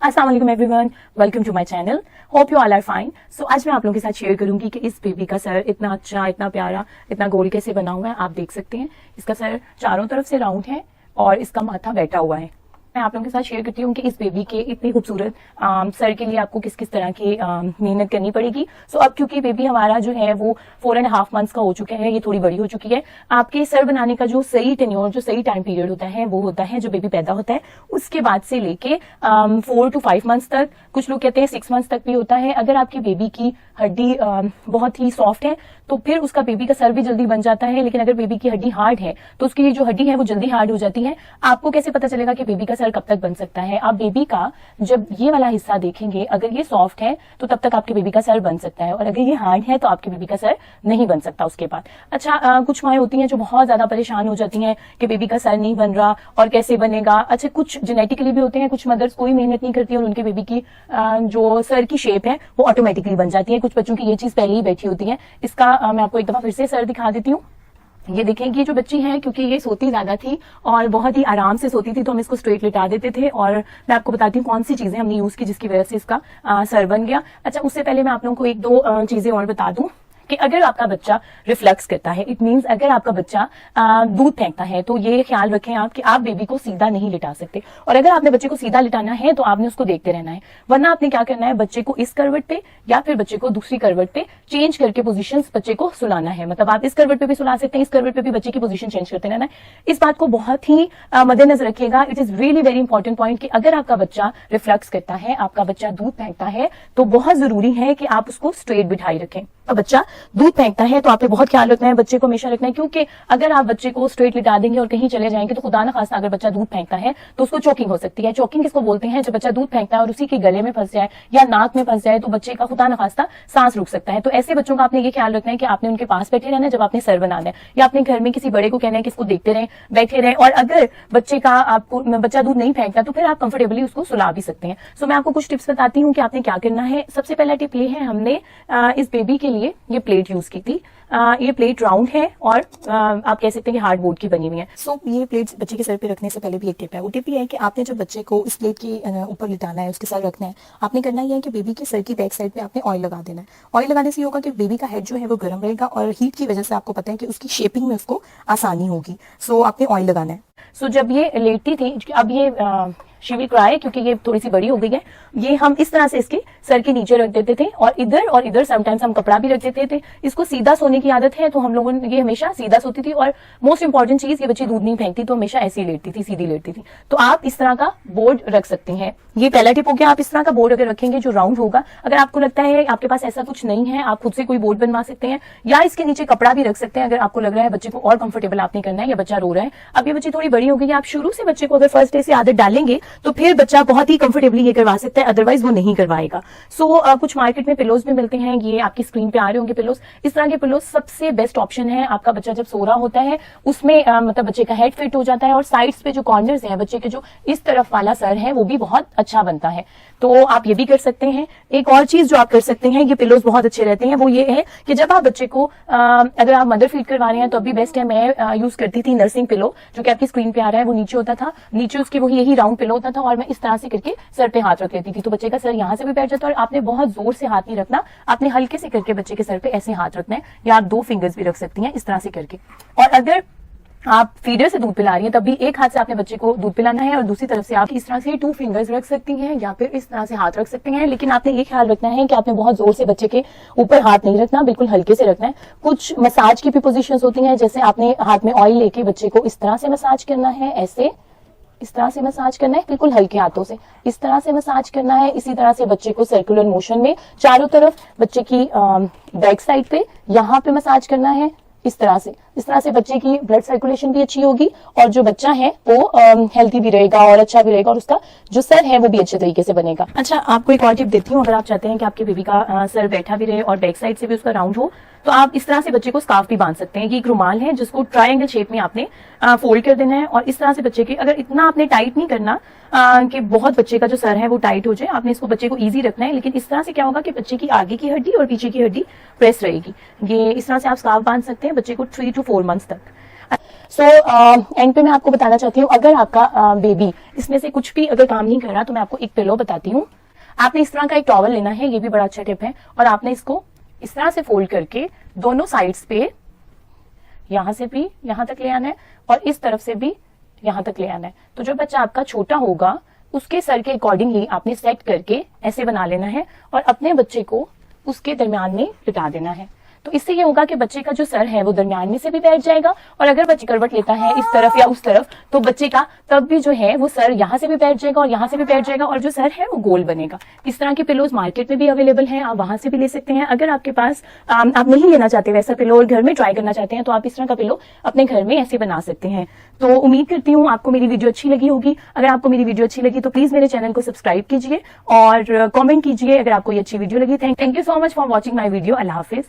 अस्सलाम वालेकुम everyone, welcome to my channel. Hope you all are fine. So आज मैं आप लोगों के साथ शेयर करूंगी कि इस बेबी का सर इतना अच्छा, इतना प्यारा, इतना गोल कैसे बना हुआ है। आप देख सकते हैं इसका सर चारों तरफ से राउंड है और इसका माथा बैठा हुआ है। मैं आप लोगों के साथ शेयर करती हूँ कि इस बेबी के इतनी खूबसूरत सर के लिए आपको किस किस तरह की मेहनत करनी पड़ेगी। सो अब क्योंकि बेबी हमारा जो है वो 4.5 मंथ्स का हो चुका है, ये थोड़ी बड़ी हो चुकी है। आपके सर बनाने का जो सही टेन्योर, जो सही टाइम पीरियड होता है वो होता है जो बेबी पैदा होता है उसके बाद से लेके 4 to 5 मंथ्स तक, कुछ लोग कहते हैं 6 मंथ्स तक भी होता है। अगर आपकी बेबी की हड्डी बहुत ही सॉफ्ट है तो फिर उसका बेबी का सर भी जल्दी बन जाता है। लेकिन अगर बेबी की हड्डी हार्ड है तो उसकी जो हड्डी है वो जल्दी हार्ड हो जाती है। आपको कैसे पता चलेगा कि बेबी का सर कब तक बन सकता है? आप बेबी का जब ये वाला हिस्सा देखेंगे, अगर ये सॉफ्ट है तो तब तक आपके बेबी का सर बन सकता है, और अगर ये हार्ड है तो आपके बेबी का सर नहीं बन सकता उसके बाद। अच्छा, कुछ माएँ होती हैं जो बहुत ज्यादा परेशान हो जाती हैं कि बेबी का सर नहीं बन रहा और कैसे बनेगा। अच्छा, कुछ जेनेटिकली भी होते हैं, कुछ मदर्स कोई मेहनत नहीं करती और उनके बेबी की जो सर की शेप है वो ऑटोमेटिकली बन जाती है। कुछ बच्चों की ये चीज पहले ही बैठी होती है। इसका मैं आपको एक दफा फिर से सर दिखा देती हूँ। ये देखें कि जो बच्ची है, क्योंकि ये सोती ज्यादा थी और बहुत ही आराम से सोती थी तो हम इसको स्ट्रेट लिटा देते थे। और मैं आपको बताती हूँ कौन सी चीजें हमने यूज की जिसकी वजह से इसका सर बन गया। अच्छा, उससे पहले मैं आप लोगों को एक दो चीजें और बता दूं कि अगर आपका बच्चा रिफ्लक्स करता है, इट मींस अगर आपका बच्चा दूध फेंकता है, तो ये ख्याल रखें आप कि आप बेबी को सीधा नहीं लिटा सकते। और अगर आपने बच्चे को सीधा लिटाना है तो आपने उसको देखते रहना है, वरना आपने क्या करना है, बच्चे को इस करवट पे या फिर बच्चे को दूसरी करवट पे चेंज करके पोजीशन बच्चे को सुलाना है। मतलब आप इस करवट पे भी सुला सकते हैं, इस करवट पे भी बच्चे की पोजीशन चेंज करते रहना है। इस बात को बहुत ही मद्देनजर रखिएगा। It is really very important point कि अगर आपका बच्चा रिफ्लक्स करता है, आपका बच्चा दूध फेंकता है, तो बहुत जरूरी है कि आप उसको स्ट्रेट बिठाई रखें। बच्चा दूध फेंकता है तो आपने बहुत ख्याल रखना है, बच्चे को हमेशा रखना है, क्योंकि अगर आप बच्चे को स्ट्रेट लिटा देंगे और कहीं चले जाएंगे तो खुदा न खास्ता अगर बच्चा दूध फेंकता है तो उसको चोकिंग हो सकती है। चोकिंग किसको बोलते हैं? जब बच्चा दूध फेंकता है और उसी के गले में फंस जाए या नाक में फंस जाए तो बच्चे का खुदा न खास्ता सांस रुक सकता है। तो ऐसे बच्चों का आपने ये ख्याल रखना है कि आपने उनके पास बैठे रहना है जब आपने सर बनाना है, या अपने घर में किसी बड़े को कहना है कि इसको देखते रहें, बैठे रहें। और अगर बच्चे का आपको बच्चा दूध नहीं फेंकता तो फिर आप कंफर्टेबली उसको सुला भी सकते हैं। सो मैं आपको कुछ टिप्स बताती हूँ कि आपने क्या करना है। सबसे पहला टिप ये है, हमने इस बेबी के लिए ये प्लेट यूज की थी। ये प्लेट राउंड है और आप कह सकते हैं कि हार्डबोर्ड की बनी हुई है। सो ये प्लेट बच्चे के सर पे रखने से पहले भी एक टिप है। वो टिप ये है कि आपने जब बच्चे को इस प्लेट के ऊपर लिटाना है, उसके सर रखना है, आपने करना ये है कि बेबी के सर की बैक साइड पे आपने ऑयल लगा देना है। ऑयल लगाने से ये होगा कि बेबी का हेड जो है वो गर्म रहेगा और हीट की वजह से आपको पता है कि उसकी शेपिंग में उसको आसानी होगी। सो आपने ऑयल लगाना है। सो जब ये लेटती थी, अब ये शी विल क्राई क्योंकि ये थोड़ी सी बड़ी हो गई है, ये हम इस तरह से इसके सर के नीचे रख देते थे और इधर समटाइम्स हम कपड़ा भी रख देते थे। इसको सीधा सोने की आदत है तो हम लोगों ने ये हमेशा सीधा सोती थी। और मोस्ट इंपॉर्टेंट चीज, ये बच्ची दूध नहीं फेंकती तो हमेशा ऐसी लेटती थी, सीधी लेटती थी। तो आप इस तरह का बोर्ड रख सकते हैं। ये पहला टिप हो गया। आप इस तरह का बोर्ड अगर रखेंगे जो राउंड होगा, अगर आपको लगता है आपके पास ऐसा कुछ नहीं है, आप खुद से कोई बोर्ड बनवा सकते हैं या इसके नीचे कपड़ा भी रख सकते हैं अगर आपको लग रहा है बच्चे को और कंफर्टेबल आपने करना है या बच्चा रो रहा है। अब ये बच्ची थोड़ी बड़ी हो गई है, आप शुरू से बच्चे को अगर फर्स्ट डे से आदत डालेंगे तो फिर बच्चा बहुत ही कंफर्टेबली ये करवा सकता है, अदरवाइज वो नहीं करवाएगा। सो कुछ मार्केट में पिलोज भी मिलते हैं, ये आपकी स्क्रीन पे आ रहे होंगे पिलोज। इस तरह के पिलोज सबसे बेस्ट ऑप्शन है। आपका बच्चा जब सो रहा होता है उसमें मतलब बच्चे का हेड फिट हो जाता है और साइड्स पे जो कॉर्नर्स हैं, बच्चे के जो इस तरफ वाला सर है वो भी बहुत अच्छा बनता है। तो आप ये भी कर सकते हैं। एक और चीज जो आप कर सकते हैं, ये पिलोज बहुत अच्छे रहते हैं, वो ये है कि जब आप बच्चे को अगर आप मदर फीड करवा रहे हैं तो अभी बेस्ट है। मैं यूज करती थी नर्सिंग पिलो, जो कि आपकी स्क्रीन पे आ रहा है, वो नीचे होता था, नीचे उसके वही यही राउंड पिलो होता था और मैं इस तरह से करके सर पे हाथ रख लेती थी तो बच्चे का सर यहाँ से भी बैठ जाता है। और आपने बहुत जोर से हाथ नहीं रखना, आपने हल्के से करके बच्चे के सर पे ऐसे हाथ रखना है, या आप 2 फिंगर्स भी रख सकती हैं इस तरह से करके। और अगर आप फीडर से दूध पिला रही हैं तब भी एक हाथ से आपने बच्चे को दूध पिलाना है और दूसरी तरफ से आप इस तरह से 2 फिंगर्स रख सकती हैं या फिर इस तरह से हाथ रख सकते हैं। लेकिन आपने ये ख्याल रखना है कि आपने बहुत जोर से बच्चे के ऊपर हाथ नहीं रखना, बिल्कुल हल्के से रखना है। कुछ मसाज की भी पोजीशंस होती हैं, जैसे आपने हाथ में ऑयल लेके बच्चे को इस तरह से मसाज करना है, ऐसे इस तरह से मसाज करना है, बिल्कुल हल्के हाथों से इस तरह से मसाज करना है। इसी तरह से बच्चे को सर्कुलर मोशन में चारों तरफ बच्चे की बैक साइड पे यहाँ पे मसाज करना है इस तरह से बच्चे की ब्लड सर्कुलेशन भी अच्छी होगी और जो बच्चा है वो हेल्थी भी रहेगा और अच्छा भी रहेगा और उसका जो सर है वो भी अच्छे तरीके से बनेगा। अच्छा, आपको एक और टिप देती हूँ। अगर आप चाहते हैं कि आपके बेबी का सर बैठा भी रहे और बैक साइड से भी उसका राउंड हो तो आप इस तरह से बच्चे को स्कार्फ भी बांध सकते हैं। ये एक रुमाल है जिसको ट्रायंगल शेप में आपने फोल्ड कर देना है और इस तरह से बच्चे के, अगर इतना आपने टाइट नहीं करना कि बहुत बच्चे का जो सर है वो टाइट हो जाए, आपने इसको बच्चे को इजी रखना है। लेकिन इस तरह से क्या होगा कि बच्चे की आगे की हड्डी और पीछे की हड्डी प्रेस रहेगी। ये इस तरह से आप स्कार्फ बांध सकते हैं बच्चे को 3 to 4 मंथ्स तक। सो एंड पे मैं आपको बताना चाहती हूँ, अगर आपका बेबी इसमें से कुछ भी अगर काम नहीं कर रहा तो मैं आपको एक पिलो बताती हूँ। आपने इस तरह का एक टॉवल लेना है, ये भी बड़ा अच्छा टिप है, और आपने इसको इस तरह से फोल्ड करके दोनों साइड्स पे यहां से भी यहां तक ले आना है और इस तरफ से भी यहां तक ले आना है। तो जो बच्चा आपका छोटा होगा उसके सर के अकॉर्डिंगली आपने सेट करके ऐसे बना लेना है और अपने बच्चे को उसके दरमियान में लिटा देना है। तो इससे ये होगा कि बच्चे का जो सर है वो दरमियान में से भी बैठ जाएगा, और अगर बच्चे करवट लेता है इस तरफ या उस तरफ तो बच्चे का तब भी जो है वो सर यहाँ से भी बैठ जाएगा और यहाँ से भी बैठ जाएगा और जो सर है वो गोल बनेगा। इस तरह के पिलोज मार्केट में भी अवेलेबल हैं, आप वहां से भी ले सकते हैं। अगर आपके पास आप नहीं लेना चाहते वैसा पिलो और घर में ट्राई करना चाहते हैं तो आप इस तरह का पिलो अपने घर में ऐसे बना सकते हैं। तो उम्मीद करती हूँ आपको मेरी वीडियो अच्छी लगी होगी। अगर आपको मेरी वीडियो अच्छी लगी तो प्लीज मेरे चैनल को सब्सक्राइब कीजिए और कमेंट कीजिए अगर आपको ये अच्छी वीडियो लगी। Thank you so much for watching my video. Allah Hafiz.